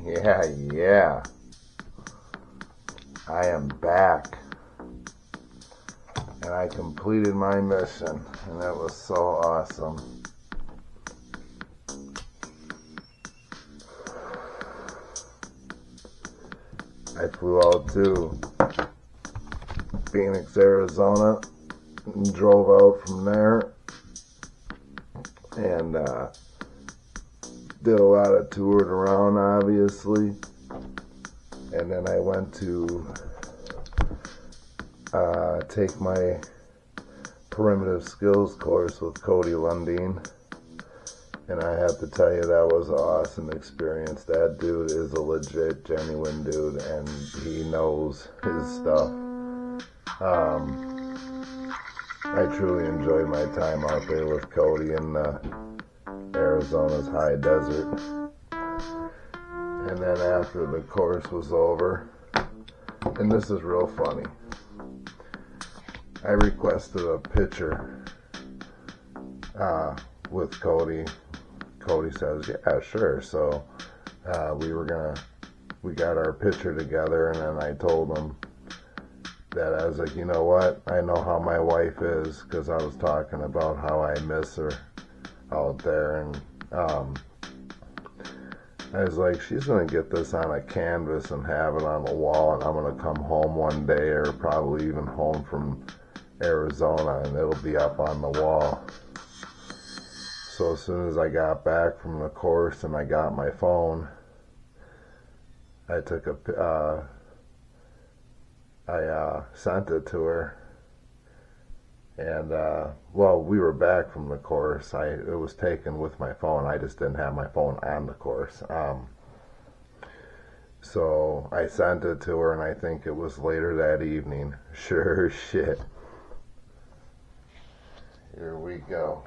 Yeah. I am back. And I completed my mission, and that was so awesome. I flew out to Phoenix, Arizona, and drove out from there, and did a lot of touring around, obviously, and then I went to take my primitive skills course with Cody Lundin, and I have to tell you, that was an awesome experience. That dude is a legit, genuine dude, and he knows his stuff. I truly enjoyed my time out there with Cody in Arizona's high desert. And then after the course was over, and this is real funny, I requested a picture with Cody. Cody says, yeah, sure. So we got our picture together, and then I told him that I was like, you know what? I know how my wife is, because I was talking about how I miss her out there, and I was like, she's going to get this on a canvas and have it on the wall, and I'm going to come home one day, or probably even home from Arizona, and it'll be up on the wall. So as soon as I got back from the course and I got my phone, I took I sent it to her, and well, we were back from the course. It was taken with my phone. I just didn't have my phone on the course. So I sent it to her, and I think it was later that evening. Sure shit. Here we go.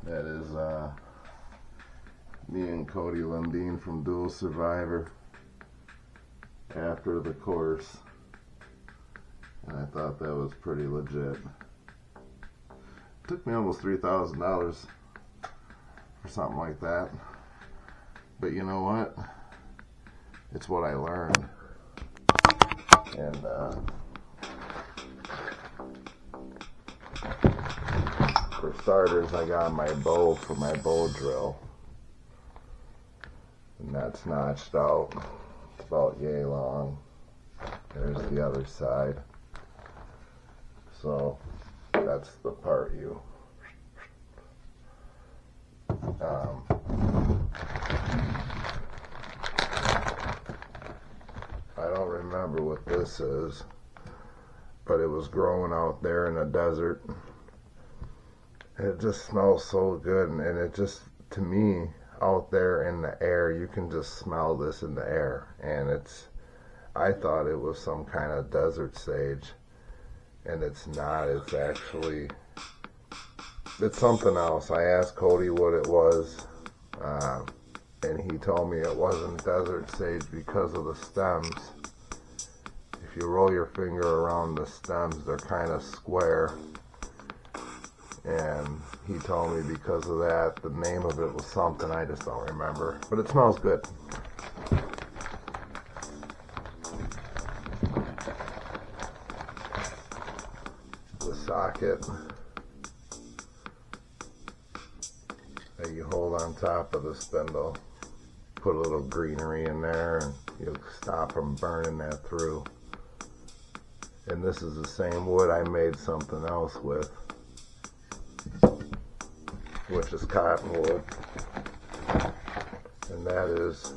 That is me and Cody Lundin from Dual Survivor after the course, and I thought that was pretty legit. It took me almost $3,000 for something like that, but you know what? It's what I learned, and for starters, I got my bow for my bow drill, and that's notched out. It's about yay long. There's the other side. So that's the part you I don't remember what this is, but it was growing out there in the desert. It just smells so good, and it just, to me, out there in the air, you can just smell this in the air, and I thought it was some kind of desert sage, and it's not. It's actually, it's something else. I asked Cody what it was, and he told me it wasn't desert sage because of the stems. If you roll your finger around the stems, they're kind of square. And he told me because of that, the name of it was something, I just don't remember. But it smells good. The socket that you hold on top of the spindle. Put a little greenery in there, and you'll stop from burning that through. And this is the same wood I made something else with, which is cottonwood, and that is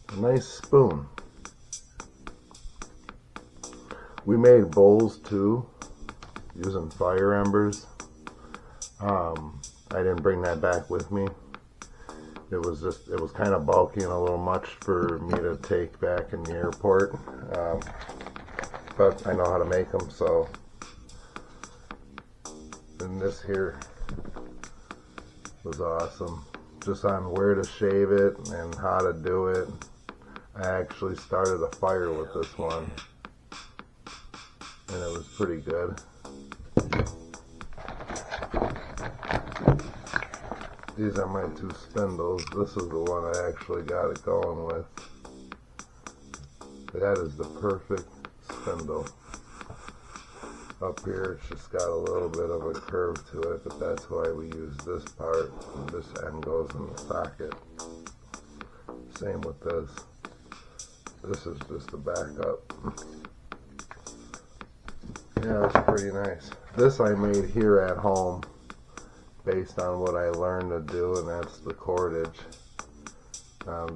a nice spoon. We made bowls too, using fire embers. I didn't bring that back with me. It was kind of bulky and a little much for me to take back in the airport, but I know how to make them, so. And this here was awesome, just on where to shave it and how to do it. I actually started a fire with this one, and it was pretty good. These are my two spindles. This is the one I actually got it going with. That is the perfect spindle. Up here it's just got a little bit of a curve to it, but that's why we use this part. And this end goes in the socket. Same with this. This is just a backup. Yeah, it's pretty nice. This I made here at home based on what I learned to do, and that's the cordage.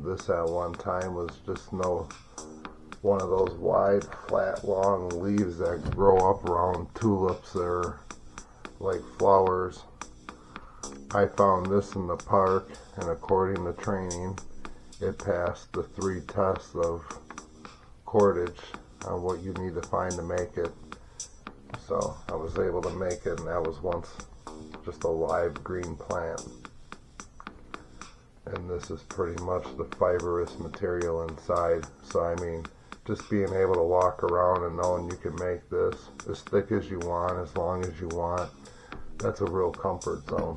This at one time was just one of those wide, flat, long leaves that grow up around tulips or like flowers. I found this in the park, and according to training, it passed the 3 tests of cordage on what you need to find to make it. So I was able to make it, and that was once just a live green plant. And this is pretty much the fibrous material inside. So I mean, just being able to walk around and knowing you can make this as thick as you want, as long as you want, that's a real comfort zone.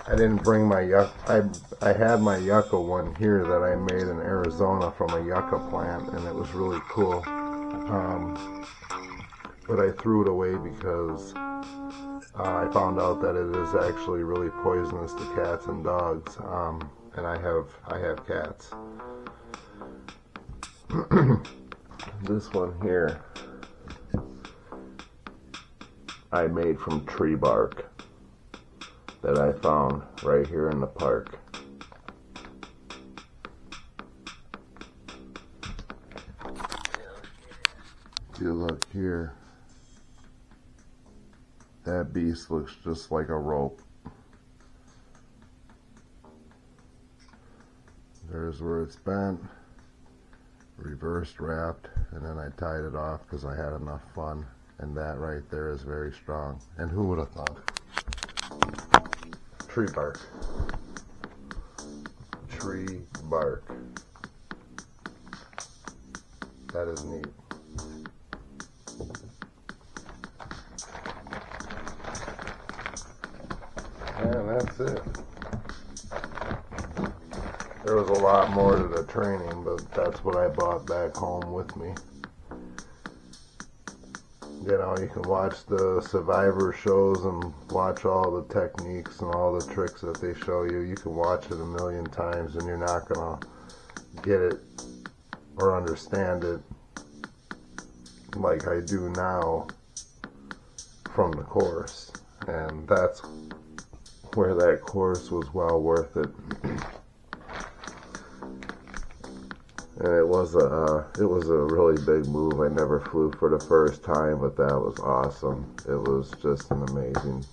I didn't bring my yucca. I had my yucca one here that I made in Arizona from a yucca plant, and it was really cool. But I threw it away because I found out that it is actually really poisonous to cats and dogs. And I have cats. This one here I made from tree bark that I found right here in the park. If you look here, that beast looks just like a rope. There's where it's bent, reversed wrapped, and then I tied it off because I had enough fun. And that right there is very strong. And who would have thought? Tree bark. Tree bark. That is neat. And that's it. There was a lot more to the training, but that's what I brought back home with me. You know, you can watch the Survivor shows and watch all the techniques and all the tricks that they show you. You can watch it a million times and you're not going to get it or understand it like I do now from the course. And that's where that course was well worth it. And it was a really big move. I never flew for the first time, but that was awesome. It was just an amazing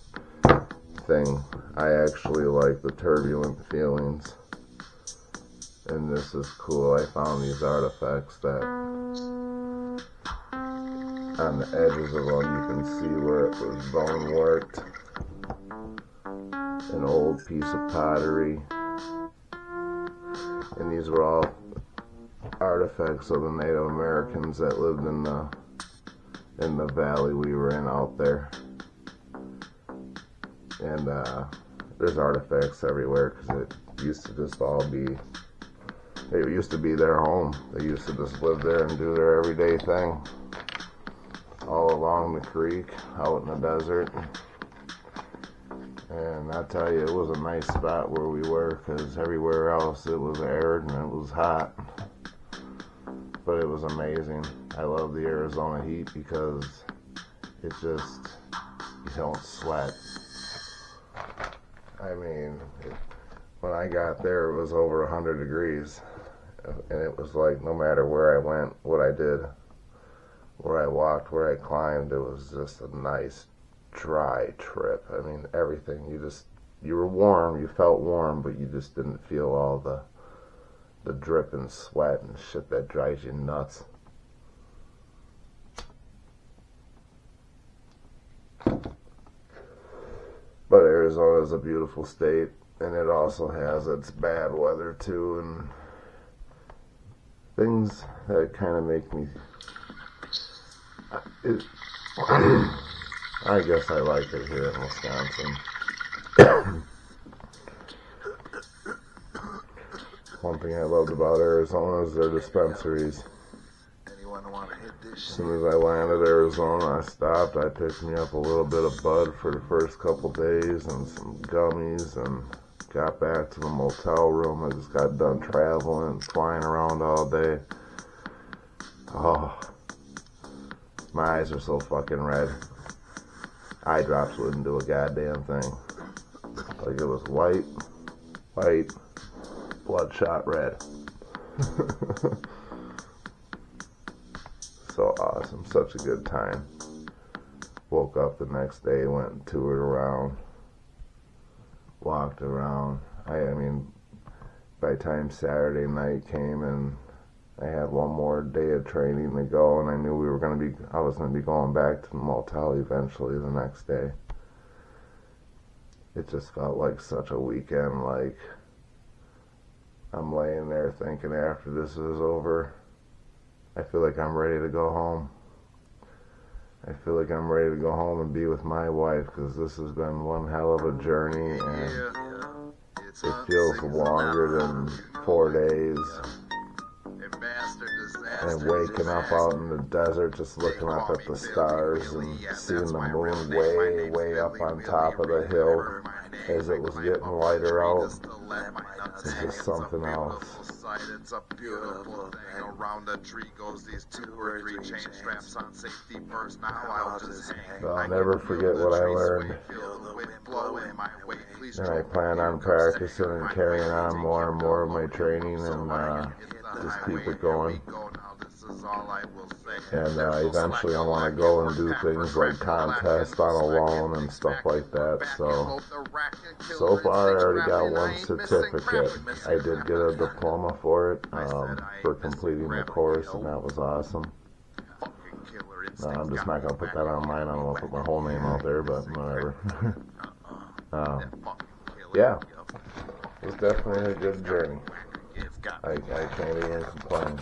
thing. I actually like the turbulent feelings. And this is cool. I found these artifacts that on the edges of them you can see where it was bone worked. An old piece of pottery. And these were all artifacts of the Native Americans that lived in the valley we were in out there. And there's artifacts everywhere because it used to just all be, it used to be their home. They used to just live there and do their everyday thing all along the creek, out in the desert. And I tell you, it was a nice spot where we were because everywhere else it was arid and it was hot. But it was amazing. I love the Arizona heat because it just, you don't sweat. I mean, when I got there, it was over 100 degrees. And it was like, no matter where I went, what I did, where I walked, where I climbed, it was just a nice, dry trip. I mean, everything. You were warm, you felt warm, but you just didn't feel all the drip and sweat and shit that drives you nuts. But Arizona is a beautiful state, and it also has its bad weather too, and things that kind of make me I guess I like it here in Wisconsin. One thing I loved about Arizona is their dispensaries. As soon as I landed Arizona, I stopped. I picked me up a little bit of bud for the first couple days and some gummies, and got back to the motel room. I just got done traveling, flying around all day. Oh, my eyes are so fucking red. Eye drops wouldn't do a goddamn thing. Like it was white, bloodshot red. So awesome, such a good time. Woke up the next day, went and toured around, walked around. I mean, by the time Saturday night came and I had one more day of training to go, and I knew I was gonna be going back to the motel eventually the next day. It just felt like such a weekend. Like I'm laying there thinking after this is over, I feel like I'm ready to go home. I feel like I'm ready to go home and be with my wife, because this has been one hell of a journey, and it feels longer than 4 days. And waking up out in the desert, just looking up at the stars and seeing the moon way, way up on top of the hill as it was getting lighter out. It's just something else. It's a beautiful thing. Around the tree goes these 2 or 3 chain straps on safety first. Now I'll just hang. I'll never forget what I learned. And I plan on practicing and carrying on more and more of my training, and just keep it going. And eventually I want to go and do things like contests on a loan and stuff like that. So far I already got one certificate. I did get a diploma for it, for completing the course, and that was awesome. I'm just not going to put that online. I don't want to put my whole name out there, but whatever. Yeah, it was definitely a good journey. I can't even complain.